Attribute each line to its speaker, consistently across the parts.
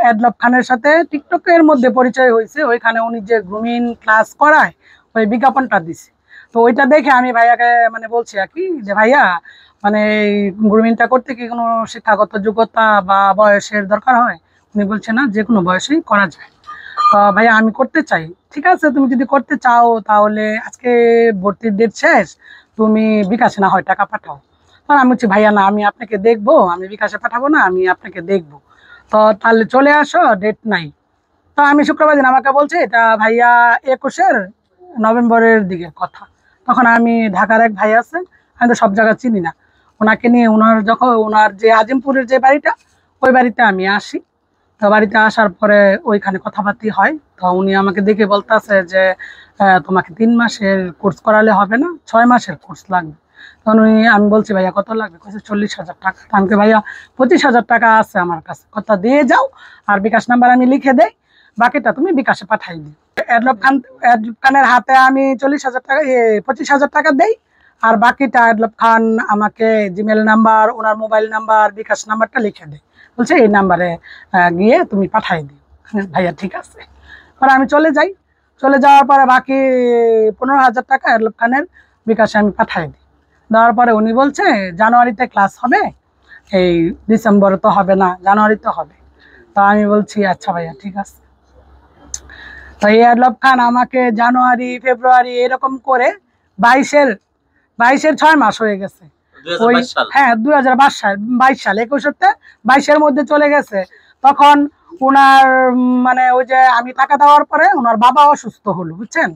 Speaker 1: অ্যাডলব খানের সাথে টিকটকের মধ্যে পরিচয় হয়েছে, ওইখানে উনি যে গ্রুমিং ক্লাস করায় ওই বিজ্ঞাপনটা দিছে। তো ওইটা দেখে আমি ভাইয়াকে মানে বলছি আর কি যে ভাইয়া মানে এই গ্রুমিংটা করতে কি কোনো শিক্ষাগত যোগ্যতা বা বয়সের দরকার হয়? উনি বলছে না, যে কোনো বয়সেই করা যায়। তো ভাইয়া আমি করতে চাই। ঠিক আছে, তুমি যদি করতে চাও তাহলে আজকে ভর্তির ডেট শেষ, তুমি বিকাশে না হয় টাকা পাঠাও। তখন আমি বলছি ভাইয়া না, আমি আপনাকে দেখবো, আমি বিকাশে পাঠাবো না, আমি আপনাকে দেখবো। তো তাহলে চলে আসো, ডেট নাই। তো আমি শুক্রবার দিন আমাকে বলছে এটা ভাইয়া 21 নভেম্বরের দিকে কথা। তখন আমি ঢাকার এক ভাই আছে, আমি তো সব জায়গা চিনি না, ওনাকে নিয়ে যখন ওনার যে আজিমপুরের যে বাড়িটা, ওই বাড়িতে আমি আসি। তো বাড়িতে আসার পরে ওইখানে কথাবার্তি হয়। তো উনি আমাকে দেখে বলতেছে যে তোমাকে 3 মাসের কোর্স করালে হবে না, 6 মাসের কোর্স লাগবে। তখন আমি বলছি ভাইয়া কত লাগবে? বলছে 40,000 টাকা। আমাকে ভাইয়া 25,000 টাকা আছে আমার কাছে, কথা দিয়ে যাও, আর বিকাশ নাম্বার আমি লিখে দেই, বাকিটা তুমি বিকাশে পাঠাই দিই। অ্যাডলব খানের হাতে আমি 40,000 টাকা 25,000 টাকা দেই, আর বাকিটা অ্যাডলব খান আমাকে জিমেল নাম্বার, ওনার মোবাইল নাম্বার, বিকাশ নাম্বারটা লিখে দেয়, বলছে এই নাম্বারে গিয়ে তুমি পাঠাই দিও। ভাইয়া ঠিক আছে। পরে আমি চলে যাই, চলে যাওয়ার পরে বাকি 15,000 টাকা অ্যাডলব খানের বিকাশে আমি পাঠাই দিই। দেওয়ার পরে উনি বলছে জানুয়ারিতে ক্লাস হবে, এই ডিসেম্বরে তো হবে না, জানুয়ারিতে হবে। তো আমি বলছি আচ্ছা ভাইয়া ঠিক আছে। তো এই অ্যাডলব খান আমাকে জানুয়ারি ফেব্রুয়ারি এরকম করে 22-এর 6 মাস হয়ে গেছে। ওই হ্যাঁ 2022 সাল 21-22-এর মধ্যে চলে গেছে। তখন ওনার মানে ওই যে আমি টাকা দেওয়ার পরে ওনার বাবা অসুস্থ হলো, বুঝছেন,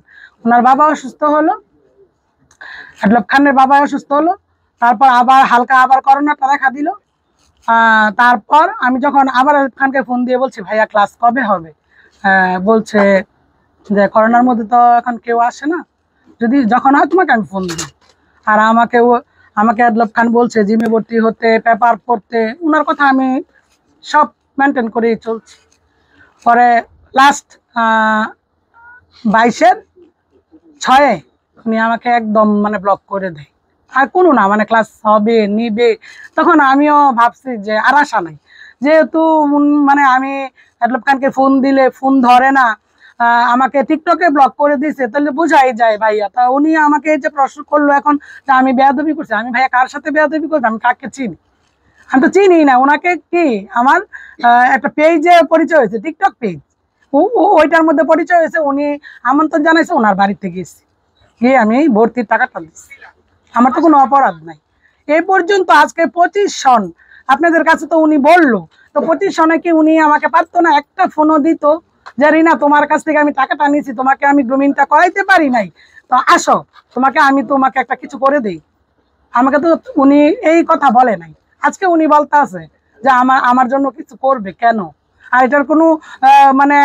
Speaker 1: ওনার বাবা অসুস্থ হলো, অ্যাডলব খানের বাবা অসুস্থ হলো। তারপর আবার হালকা আবার করোনাটা দেখা দিল। তারপর আমি যখন আবার অ্যাডলব খানকে ফোন দিয়ে বলছি ভাইয়া ক্লাস কবে হবে, বলছে যে করোনার মধ্যে তো এখন কেউ আসে না, যদি যখন হয় তোমাকে আমি ফোন দিই। আর আমাকে অ্যাডলব খান বলছে জিমে ভর্তি হতে, পেপার পড়তে, ওনার কথা আমি সব মেনটেন করেই চলছি। পরে লাস্ট 22-এর 6-এ উনি আমাকে একদম মানে ব্লক করে দেয়, আর কোনো না মানে ক্লাস হবে নিবে। তখন আমিও ভাবছি যে আর আশা নাই, যেহেতু মানে আমি অ্যাডলব খানকে ফোন দিলে ফোন ধরে না, আমাকে টিকটকে ব্লক করে দিয়েছে, তাহলে বোঝাই যায় ভাইয়া। তা উনি আমাকে এই যে প্রশ্ন করলো এখন যে আমি বেয়াদবি করছি, আমি ভাইয়া কার সাথে বেয়াদবি করছি? আমি কাকে চিনি? আমি তো চিনি না ওনাকে। কি আমার একটা পেজে পরিচয় হয়েছে, টিকটক পেজ, ওইটার মধ্যে পরিচয় হয়েছে, উনি আমন্ত্রণ জানাইছে, ওনার বাড়িতে গেছি, গিয়ে আমি ভর্তির টাকাটা দিচ্ছি। আমার তো কোনো অপরাধ নাই। এই পর্যন্ত আজকে 25 সন আপনাদের কাছে তো উনি বললো, তো 25 সনে কি উনি আমাকে পারতো না একটা ফোনও দিত যে রিনা তোমার কাছ থেকে আমি টাকাটা নিয়েছি, তোমাকে আমি গ্রুমিংটা করাইতে পারি নাই, তো আসো তোমাকে একটা কিছু করে দিই? আমাকে তো উনি এই কথা বলে নাই। আজকে উনি বলতে আছে যে আমার জন্য কিছু করবে কেন? আর এটার কোনো মানে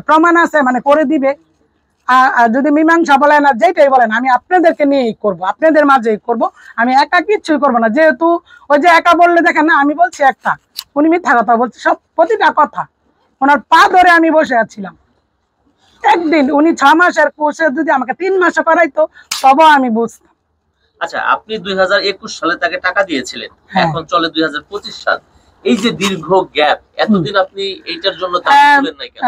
Speaker 1: প্রমাণ আছে মানে করে দিবে? আর যদি মীমাংসা বলেন আর যেটাই বলেন, আমি আপনাদেরকে নিয়েই করবো, আপনাদের মাঝেই করব, আমি একা কিচ্ছুই করবো না। যেহেতু ওই যে একা বললে দেখেন না, আমি বলছি একটা, উনি মিথ্যা কথা বলছে, সব প্রতিটা কথা ওনার পা ধরে আমি বসে আছিলাম। একদিন উনি 6 মাসের কোর্সে যদি আমাকে 3 মাসে করাইতো তবে আমি বুঝতাম।
Speaker 2: আচ্ছা, আপনি 2021 সালে তাকে টাকা দিয়েছিলেন, এখন চলে 2025 সাল, এই যে দীর্ঘ গ্যাপ, এতদিন আপনি এইটার জন্য দাবি তুলেন নাই কেন?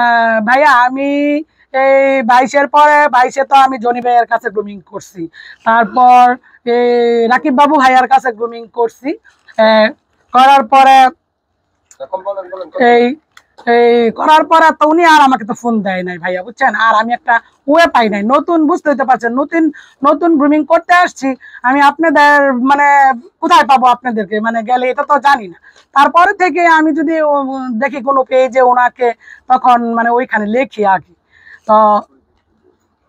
Speaker 1: ভাইয়া আমি এই 22-এর পরে 22-এ তো আমি জনি ভাইয়ের কাছে গ্রুমিং করছি, তারপর এই রাকিব বাবু ভাইয়ার কাছে গ্রুমিং করছি, করার পরে এই এই করার পরে তো উনি আর আমাকে তো ফোন দেয় নাই ভাইয়া, বুঝছেন। আর আমি একটা ওয়ে পাই নাই, নতুন, বুঝতে হতে পারছেন, নতুন গ্রুমিং করতে আসছি আমি, আপনাদের মানে কোথায় পাবো আপনাদেরকে, মানে গেলে এটা তো জানি না। তারপরে থেকে আমি যদি দেখি কোনো পেজে ওনাকে, তখন মানে ওইখানে লেখি আগে। তো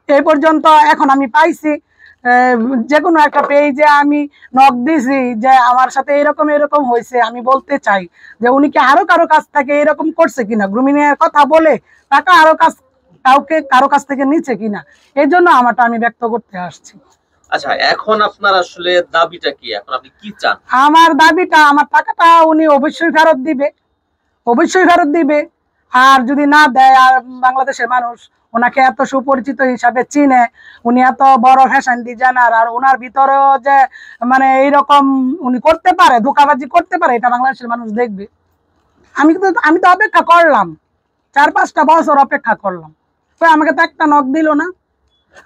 Speaker 1: এই পর্যন্ত এখন আমি পাইছি যে কোনো একটা পেজে আমি নক দিছি যে আমার সাথে এরকম এরকম হয়েছে, আমি বলতে চাই যে উনি কি আরো কারো কাছ থেকে এরকম করছে কিনা, গ্রুমিং এর কথা বলে টাকা আরো কারো কাছ থেকে নিচ্ছে কিনা, এই জন্য আমারটা আমি ব্যক্ত করতে আসছি।
Speaker 2: আচ্ছা, এখন আপনার আসলে দাবিটা কি? এখন আপনি কি চান?
Speaker 1: আমার দাবিটা, আমার টাকাটা উনি অবশ্যই ফেরত দিবে, অবশ্যই ফেরত দিবে। আর যদি না দেয়, আর বাংলাদেশের মানুষ ওনাকে এত সুপরিচিত হিসাবে চিনে, উনি এত বড় ফ্যাশন ডিজাইনার, আর ওনার ভিতরেও যে মানে এইরকম উনি করতে পারে, ধোঁকাবাজি করতে পারে, এটা বাংলাদেশের মানুষ দেখবে। আমি তো অপেক্ষা করলাম, 4-5টা বছর অপেক্ষা করলাম, তো আমাকে তো একটা নক দিল না।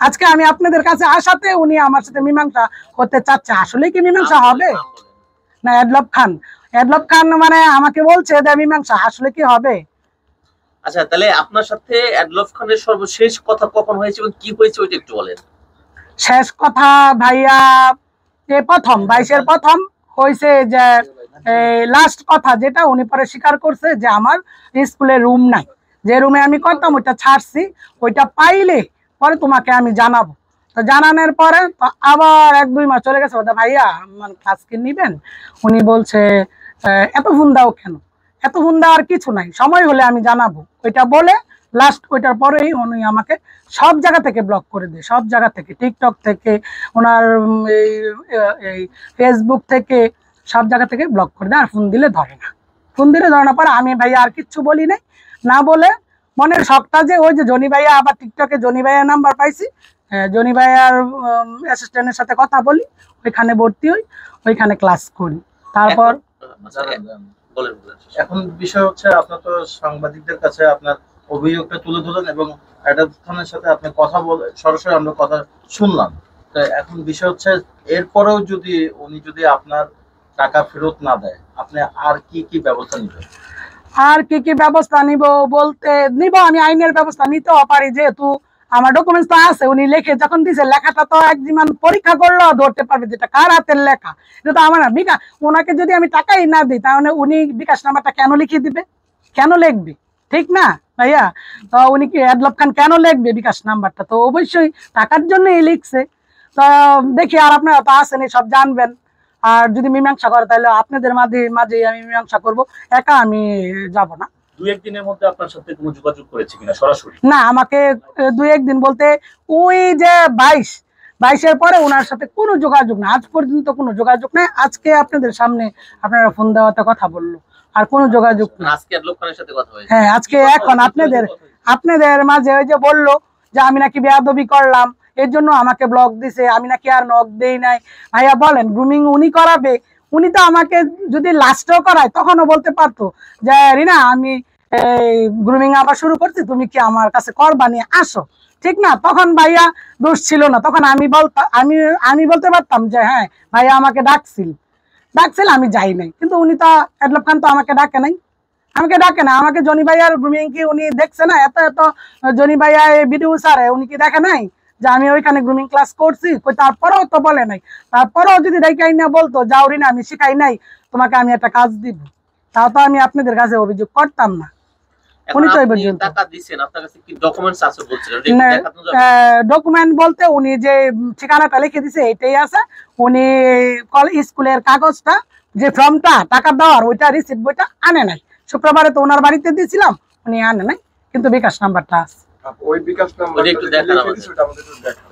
Speaker 1: আজকে আমি আপনাদের কাছে আসাতে উনি আমার সাথে মীমাংসা করতে চাচ্ছে। আসলে কি মীমাংসা হবে? না, এডলব খান মানে আমাকে বলছে যে মীমাংসা আসলে কি হবে?
Speaker 2: আচ্ছা, তাহলে আপনার সাথে এডলব খানের সর্বশেষ কথা কখন হয়েছে এবং কি হয়েছে ওইটা একটু বলেন।
Speaker 1: শেষ কথা ভাইয়া প্রথম 22-এর প্রথম হয়েছে যে লাস্ট কথা যেটা উনি পরে স্বীকার করছে যে আমার স্কুলে রুম নাই, যে রুমে আমি করতাম ওইটা ছাড়ছি, ওইটা পাইলে পরে তোমাকে আমি জানাবো। তো জানানোর পরে তো আবার 1-2 মাস চলে গেছে, ওটা ভাইয়া মানে ক্লাস কি নিবেন? উনি বলছে এত ফোন দাও কেন? এত ফোন দেওয়ার কিছু নাই, সময় হলে আমি জানাবো, ওইটা বলে লাস্ট ওইটার পরেই উনি আমাকে সব জায়গা থেকে ব্লক করে দেয়, সব জায়গা থেকে, টিকটক থেকে, ওনার এই ফেসবুক থেকে, সব জায়গা থেকে ব্লক করে দেয়। আর ফোন দিলে ধরে না, ফোন দিলে ধরে না। পরে আমি ভাইয়া আর কিচ্ছু বলি নাই, না বলে মনের শখটা যে ওই যে জনি ভাইয়া, আবার টিকটকে জনি ভাইয়ার নাম্বার পাইছি, জনি ভাইয়ার অ্যাসিস্ট্যান্টের সাথে কথা বলি, ওইখানে ভর্তি হই, ওইখানে ক্লাস করি। তারপর
Speaker 3: এখন বিষয় হচ্ছে আপনার তো সাংবাদিকদের কাছে আপনার অভিযোগটা তুলে ধরেন এবং এডলব খানের সাথে আপনি কথা বলে সরাসরি আমরা কথা শুনলাম। তো এখন বিষয় হচ্ছে এরপরেও যদি উনি যদি আপনার টাকা ফেরত না দেয়, আপনি আর কি কি ব্যবস্থা নেবেন?
Speaker 1: আর কি কি ব্যবস্থা নিব বলতে আমি আইনের ব্যবস্থা নিতেও পারি, যেহেতু আমার ডকুমেন্টস তো আছে। উনি লিখে যখন দিছে, লেখাটা তো একজন পরীক্ষা করলেও ধরতে পারবে যেটা কার হাতের লেখা। এটা তো আমার না। ওনাকে যদি আমি টাকাই না দিই, তাহলে উনি বিকাশ নাম্বারটা কেন লিখে দিবে, কেন লিখবে? ঠিক না ভাইয়া? তো উনি কি এডলব খান কেন লিখবে বিকাশ নাম্বারটা? তো অবশ্যই টাকার জন্যই লিখছে। তো দেখি, আর আপনারা তো আসেন, সব জানবেন। আর যদি মীমাংসা করে তাহলে আপনাদের মাঝে আমি মীমাংসা করব, একা আমি যাব না।
Speaker 4: 2-1 দিনের মধ্যে আপনার সাথে কোনো যোগাযোগ করেছে কিনা সরাসরি?
Speaker 1: না, আমাকে 2-1 দিন বলতে ওই যে 22-এর পরে ওনার সাথে কোনো যোগাযোগ না, আজ পর্যন্ত কোনো যোগাযোগ নাই। আজকে আপনাদের সামনে আপনারা ফোন দেওয়াতে কথা বললো, আর কোনো যোগাযোগ না।
Speaker 2: আজকে এডলব খানের সাথে কথা হয়েছে?
Speaker 1: হ্যাঁ, আজকে এখন আপনাদের মাঝে ওই যে বললো যে আমি নাকি বেয়াদবি করলাম, এর জন্য আমাকে ব্লক দিছে, আমি নাকি আর নক দেই নাই। ভাইয়া বলেন, গ্রুমিং উনি করাবে? উনি তো আমাকে যদি লাস্টেও করায় তখনও বলতে পারতো যে রিনা আমি গ্রুমিং আবার শুরু করছি, তুমি কি আমার কাছে করবা, নিয়ে আসো, ঠিক না? তখন ভাইয়া দোষ ছিল না, তখন আমি বলতে পারতাম যে হ্যাঁ ভাইয়া আমাকে ডাকছিল, আমি যাই নাই। কিন্তু উনি তো এডলব খান তো আমাকে ডাকে নাই, আমাকে জনি ভাইয়ার গ্রুমিং কি উনি দেখছে না? এত জনি ভাইয়া ভিডিও স্যার উনি কি দেখে নাই যে আমি ওইখানে গ্রুমিং ক্লাস করছি? তারপরেও তো বলে নাই। তারপরেও যদি ডাইকাই না বলতো যাও রিনা আমি শিখাই নাই, তোমাকে আমি একটা কাজ দিব, তাও তো আমি আপনাদের কাছে অভিযোগ করতাম না। উনি তো
Speaker 2: টাকা দিবেন, আপনার কাছে কি ডকুমেন্টস আছে বলছিলেন?
Speaker 1: ডকুমেন্ট বলতে উনি যে ঠিকানাটা লিখে দিছে এটাই আছে। উনি স্কুলের কাগজটা, যে ফর্মটা টাকা দেওয়ার, ওইটা রিসিপ্ট বইটা আনে নাই। শুক্রবারে তো ওনার বাড়িতে দিয়েছিলাম, উনি আনে নাই, কিন্তু বিকাশ নাম্বারটা আছে।
Speaker 5: ওই বিকাশ নাম্বারটা
Speaker 2: একটু দেখান আমাদের।
Speaker 5: সেটা আমাদের একটু দেখান।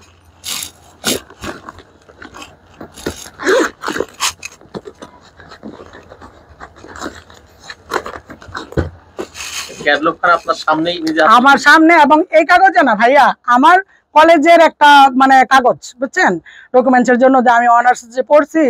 Speaker 2: এডলব খান আপনার সামনেই নিজে
Speaker 1: আমার সামনে, এবং এই কাগজে না ভাইয়া, আমার কলেজের একটা মানে কাগজ, বুঝছেন, ডকুমেন্টসের জন্য যে আমি অনার্স যে পড়ছি,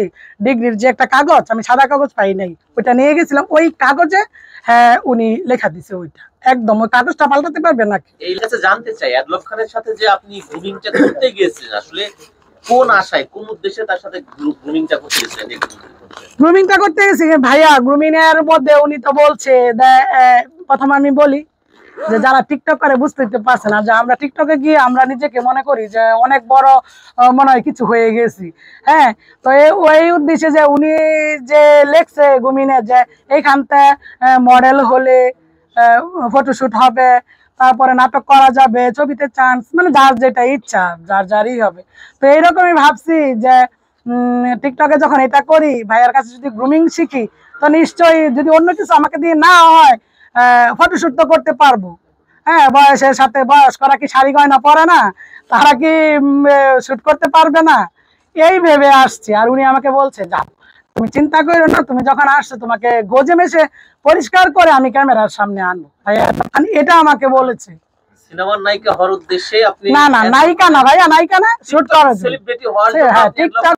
Speaker 1: ডিগ্রির যে একটা কাগজ, আমি সাদা কাগজ পাই নাই, ওইটা নিয়ে গেছিলাম। ওই কাগজে হ্যাঁ উনি লেখা দিছে, ওইটা একদম। ওই কাগজটা পাল্টাতে পারবে নাকি?
Speaker 2: এই কাছে জানতে চাই, এডলব খানের সাথে যে আপনি গ্রুমিংটা করতে গিয়েছিলেন, আসলে কোন আশায়, কোন উদ্দেশ্যে তার সাথে গ্রুমিংটা করতে গেছিলেন?
Speaker 1: গ্রুমিংটা করতে গেছি ভাইয়া, গ্রুমিং এর মধ্যে উনি তো বলছে, প্রথম আমি বলি যে যারা টিকটক করে বুঝতে পারছে না যে আমরা টিকটকে গিয়ে আমরা নিজেকে মনে করি যে অনেক বড় মনে হয় কিছু হয়ে গেছি। হ্যাঁ, তো ওই উদ্দেশ্যে যে উনি যে লেখছে গ্রুমিংয়ে যে এইখানতে মডেল হলে ফটোশুট হবে, তারপরে নাটক করা যাবে, ছবিতে চান্স, মানে যার যেটা ইচ্ছা, যারই হবে। তো এইরকমই ভাবছি যে টিকটকে যখন এটা করি, ভাইয়ের কাছে যদি গ্রুমিং শিখি, তো নিশ্চয়ই যদি অন্য কিছু আমাকে দিয়ে না হয়, ফটোশুট তো করতে পারবো। হ্যাঁ, বয়সের সাথে বয়স করা কি শাড়ি গয়না পরে না, তারা কি শুট করতে পারবে না? এই ভেবে আসছি। আর উনি আমাকে বলছে যাও, তুমি চিন্তা করো না, তুমি যখন আসছো তোমাকে গোজে মেশে পরিষ্কার করে আমি ক্যামেরার সামনে আনবো। এটা আমাকে বলেছে।
Speaker 2: সিনেমার নায়িকা হওয়ার উদ্দেশ্যে আপনি?
Speaker 1: না, নায়িকা না ভাইয়া, নায়িকা না, শুট করার জন্য।
Speaker 2: সেলিব্রিটি হওয়ার জন্য?
Speaker 1: হ্যাঁ, টিকটক